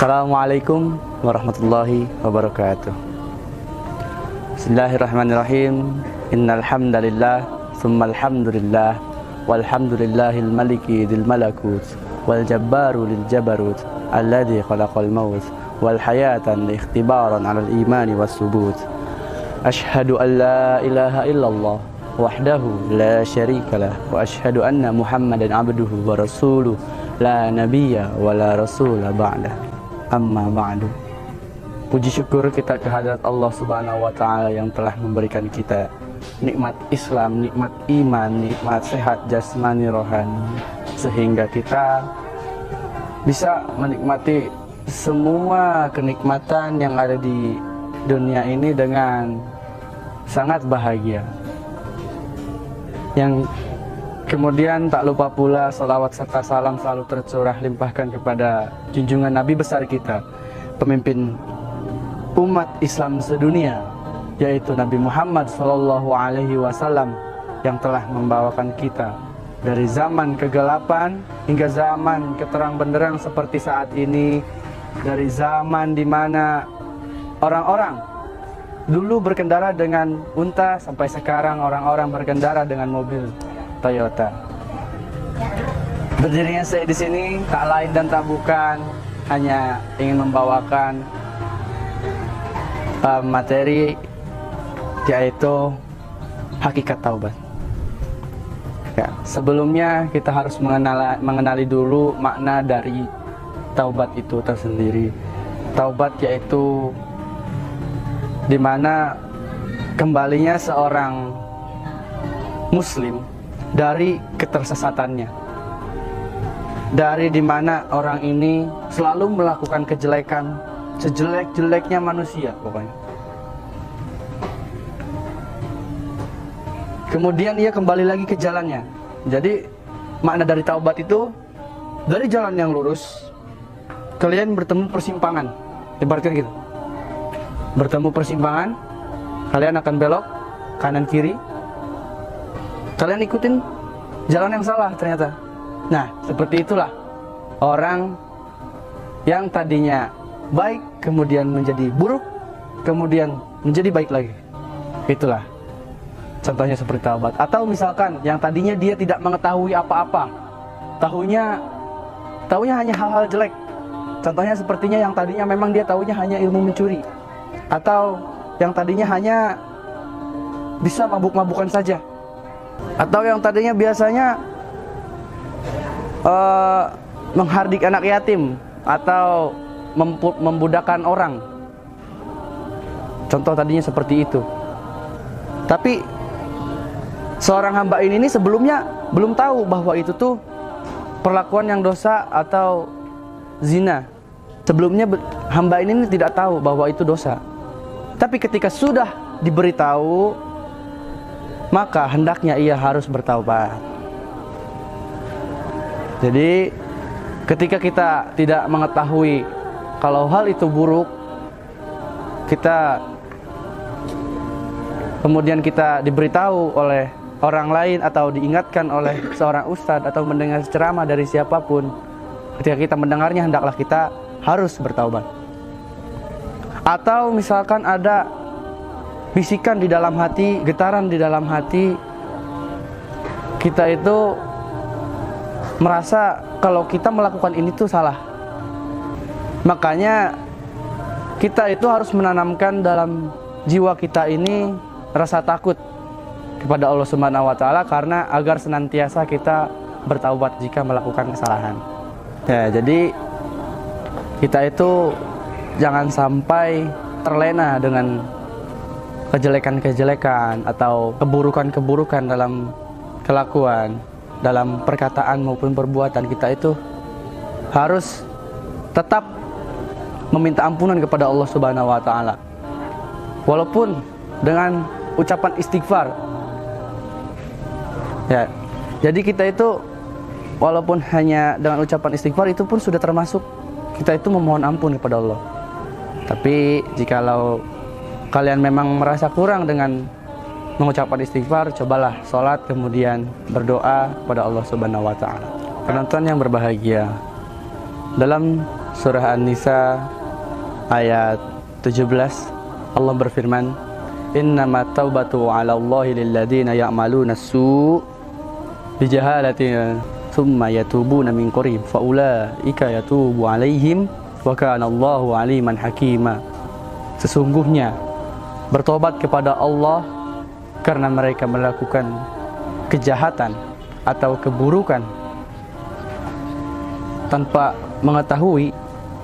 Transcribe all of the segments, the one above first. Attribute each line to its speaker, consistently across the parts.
Speaker 1: Assalamualaikum warahmatullahi wabarakatuh. Bismillahirrahmanirrahim. Innal hamdalillah, tsummal hamdulillah, walhamdulillahil maliki dzil malakut, wal jabbaru lil jabarut, alladzi khalaqal maut wal hayatan li ikhtibaran 'alal imani was subut. Asyhadu an la ilaha illallah wahdahu la syarikalah wa asyhadu anna Muhammadan abduhu wa rasuluh la nabiyya wa la rasula ba'dah. Amma ba'du. Puji syukur kita kehadirat Allah Subhanahu wa taala yang telah memberikan kita nikmat Islam, nikmat iman, nikmat sehat jasmani rohani, sehingga kita bisa menikmati semua kenikmatan yang ada di dunia ini dengan sangat bahagia. Yang kemudian tak lupa pula salawat serta salam selalu tercurah limpahkan kepada junjungan Nabi besar kita, pemimpin umat Islam sedunia, yaitu Nabi Muhammad SAW, yang telah membawakan kita dari zaman kegelapan hingga zaman keterang benderang seperti saat ini, dari zaman dimana orang-orang dulu berkendara dengan unta sampai sekarang orang-orang berkendara dengan mobil Toyota. Berdirinya saya di sini tak lain dan tak bukan hanya ingin membawakan materi, yaitu hakikat taubat. Ya, sebelumnya kita harus mengenali dulu makna dari taubat itu tersendiri. Taubat yaitu dimana kembalinya seorang muslim dari ketersesatannya, dari dimana orang ini selalu melakukan kejelekan, sejelek-jeleknya manusia pokoknya. Kemudian ia kembali lagi ke jalannya. Jadi makna dari taubat itu, dari jalan yang lurus kalian bertemu persimpangan, ibaratkan gitu. Bertemu persimpangan, kalian akan belok kanan kiri, kalian ikutin jalan yang salah ternyata. Nah, seperti itulah orang yang tadinya baik kemudian menjadi buruk, kemudian menjadi baik lagi. Itulah contohnya seperti taubat. Atau misalkan yang tadinya dia tidak mengetahui apa-apa, tahunya hanya hal-hal jelek. Contohnya sepertinya yang tadinya memang dia tahunya hanya ilmu mencuri, atau yang tadinya hanya bisa mabuk-mabukan saja, atau yang tadinya biasanya menghardik anak yatim atau membudakkan orang. Contoh tadinya seperti itu. Tapi seorang hamba ini sebelumnya belum tahu bahwa itu tuh perlakuan yang dosa atau zina. Sebelumnya hamba ini tidak tahu bahwa itu dosa. Tapi ketika sudah diberitahu, maka hendaknya ia harus bertaubat. Jadi ketika kita tidak mengetahui kalau hal itu buruk, kemudian kita diberitahu oleh orang lain atau diingatkan oleh seorang ustadz atau mendengar ceramah dari siapapun, ketika kita mendengarnya hendaklah kita harus bertaubat. Atau misalkan ada bisikan di dalam hati, getaran di dalam hati, kita itu merasa kalau kita melakukan ini tuh salah. Makanya kita itu harus menanamkan dalam jiwa kita ini rasa takut kepada Allah Subhanahu wa taala, karena agar senantiasa kita bertaubat jika melakukan kesalahan. Ya, jadi kita itu jangan sampai terlena dengan kejelekan-kejelekan atau keburukan-keburukan dalam kelakuan, dalam perkataan maupun perbuatan. Kita itu harus tetap meminta ampunan kepada Allah Subhanahu wa taala, walaupun dengan ucapan istighfar. Ya, jadi kita itu walaupun hanya dengan ucapan istighfar itu pun sudah termasuk kita itu memohon ampun kepada Allah. Tapi jikalau kalian memang merasa kurang dengan mengucapkan istighfar, cobalah sholat kemudian berdoa kepada Allah Subhanahu wa taala. Penonton yang berbahagia, dalam surah An-Nisa ayat 17 Allah berfirman, "Innamat taubatu 'ala Allahi lilladzina ya'maluna as-su' bijahalatin tsumma yatubuna min qarib fa ulaika yatubu 'alaihim wa kana Allahu 'aliman hakima." Sesungguhnya bertobat kepada Allah karena mereka melakukan kejahatan atau keburukan tanpa mengetahui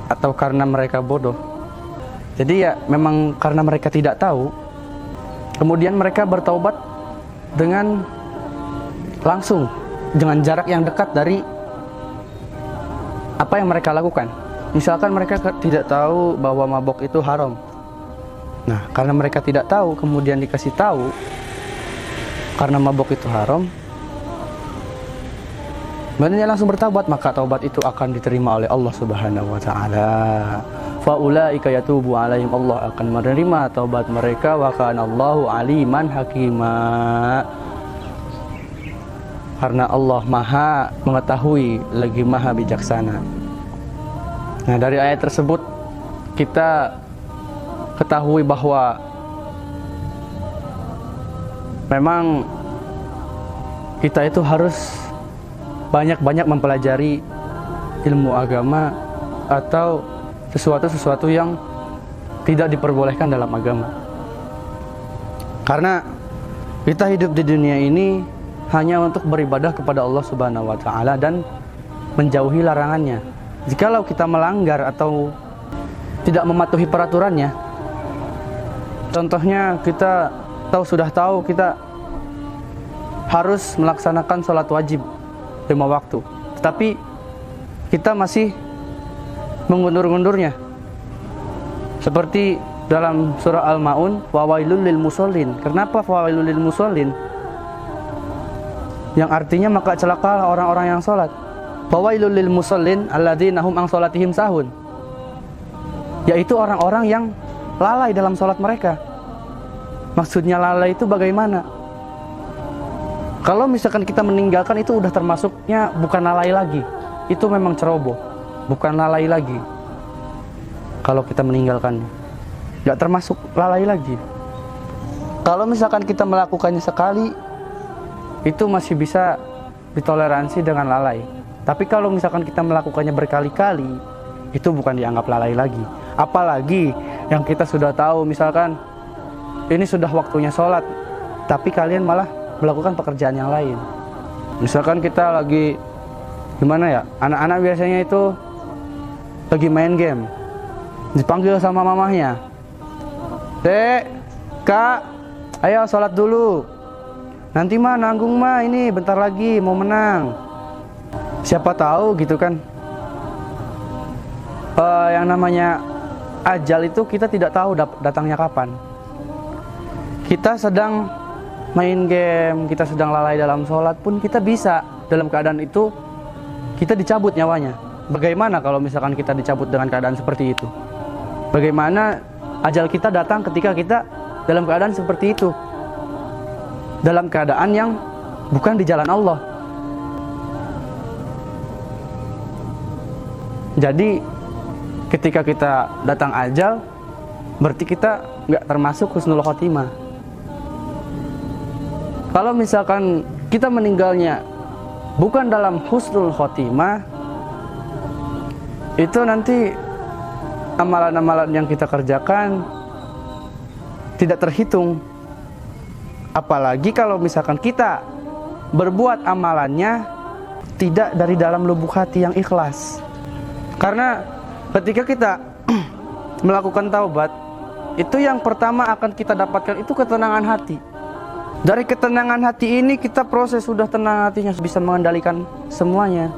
Speaker 1: atau karena mereka bodoh. Jadi ya memang karena mereka tidak tahu, kemudian mereka bertaubat dengan langsung, dengan jarak yang dekat dari apa yang mereka lakukan. Misalkan mereka tidak tahu bahwa mabok itu haram. Nah, karena mereka tidak tahu, kemudian dikasih tahu karena mabok itu haram, dan dia langsung bertaubat, maka taubat itu akan diterima oleh Allah Subhanahu wa taala. Fa ulaika yatubu 'alaihim, Allah akan menerima taubat mereka, wa kana Allahu 'aliman hakima. Karena Allah Maha mengetahui lagi Maha bijaksana. Nah, dari ayat tersebut kita ketahui bahwa memang kita itu harus banyak-banyak mempelajari ilmu agama atau sesuatu yang tidak diperbolehkan dalam agama. Karena kita hidup di dunia ini hanya untuk beribadah kepada Allah Subhanahu wa taala dan menjauhi larangannya. Jikalau kita melanggar atau tidak mematuhi peraturannya, contohnya kita sudah tahu kita harus melaksanakan sholat wajib 5 waktu, tetapi kita masih mengundur-undurnya. Seperti dalam surah Al-Maun, "Fawailul lil musallin." Kenapa fawailul lil musallin? Yang artinya maka celakalah orang-orang yang sholat. Fawailul lil musallin alladzina hum an sholatihim sahun, yaitu orang-orang yang lalai dalam sholat mereka. Maksudnya lalai itu bagaimana? Kalau misalkan kita meninggalkan, itu udah termasuknya bukan lalai lagi, itu memang ceroboh, bukan lalai lagi. Kalau kita meninggalkannya, nggak termasuk lalai lagi. Kalau misalkan kita melakukannya sekali, itu masih bisa ditoleransi dengan lalai. Tapi kalau misalkan kita melakukannya berkali-kali, itu bukan dianggap lalai lagi. Apalagi yang kita sudah tahu, misalkan ini sudah waktunya sholat, tapi kalian malah melakukan pekerjaan yang lain. Misalkan kita lagi gimana ya, anak-anak biasanya itu lagi main game, dipanggil sama mamahnya, "Dek, Kak, ayo sholat dulu, nanti mah nanggung mah, ini bentar lagi mau menang." Siapa tahu gitu kan, yang namanya ajal itu kita tidak tahu datangnya kapan. Kita sedang main game, kita sedang lalai dalam sholat pun kita bisa dalam keadaan itu kita dicabut nyawanya. Bagaimana kalau misalkan kita dicabut dengan keadaan seperti itu? Bagaimana ajal kita datang ketika kita dalam keadaan seperti itu, dalam keadaan yang bukan di jalan Allah? Jadi ketika kita datang ajal, berarti kita nggak termasuk husnul khotimah. Kalau misalkan kita meninggalnya bukan dalam husnul khotimah, itu nanti amalan-amalan yang kita kerjakan tidak terhitung. Apalagi kalau misalkan kita berbuat amalannya tidak dari dalam lubuk hati yang ikhlas. Karena ketika kita melakukan taubat, itu yang pertama akan kita dapatkan itu ketenangan hati. Dari ketenangan hati ini kita proses, sudah tenang hatinya, bisa mengendalikan semuanya,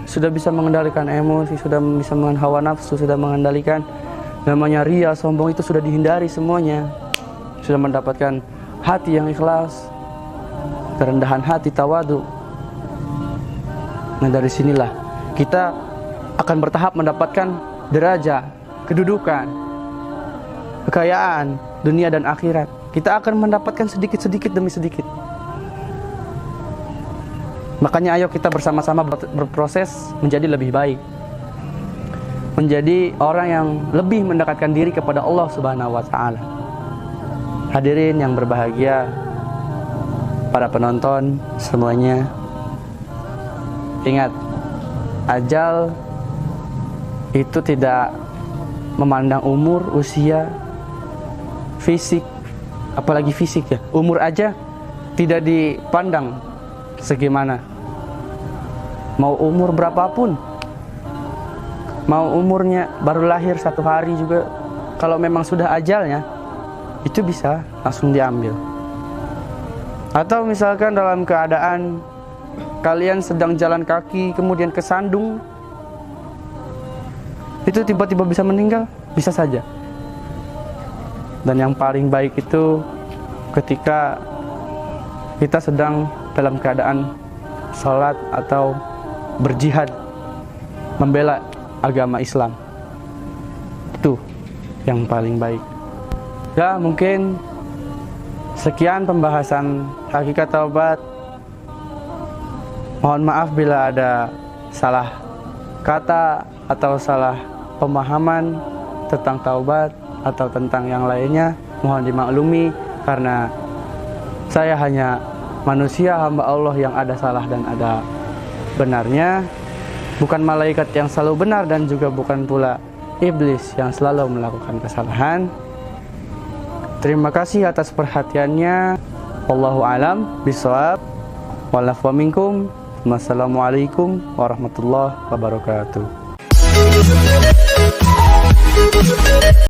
Speaker 1: sudah bisa mengendalikan emosi, sudah bisa mengendalikan hawa nafsu, sudah mengendalikan namanya ria, sombong, itu sudah dihindari semuanya, sudah mendapatkan hati yang ikhlas, kerendahan hati, tawadu. Nah, dari sinilah kita akan bertahap mendapatkan derajat, kedudukan, kekayaan dunia dan akhirat. Kita akan mendapatkan sedikit-sedikit demi sedikit. Makanya ayo kita bersama-sama berproses menjadi lebih baik. menjadi orang yang lebih mendekatkan diri kepada Allah Subhanahu wa taala. Hadirin yang berbahagia, para penonton semuanya, ingat, ajal itu tidak memandang umur, usia, fisik, apalagi fisik ya. Umur aja tidak dipandang segimana. Mau umur berapapun, mau umurnya baru lahir 1 hari juga, kalau memang sudah ajalnya, itu bisa langsung diambil. Atau misalkan dalam keadaan kalian sedang jalan kaki kemudian kesandung, itu tiba-tiba bisa meninggal, bisa saja. Dan yang paling baik itu ketika kita sedang dalam keadaan sholat atau berjihad membela agama Islam, itu yang paling baik. Ya, mungkin sekian pembahasan hakikat taubat. Mohon maaf bila ada salah kata atau salah pemahaman tentang taubat atau tentang yang lainnya. Mohon dimaklumi karena saya hanya manusia, hamba Allah yang ada salah dan ada benarnya, bukan malaikat yang selalu benar dan juga bukan pula iblis yang selalu melakukan kesalahan. Terima kasih atas perhatiannya. Wallahu alam bishawab. Wa'alafu minkum. Wassalamualaikum warahmatullahi wabarakatuh.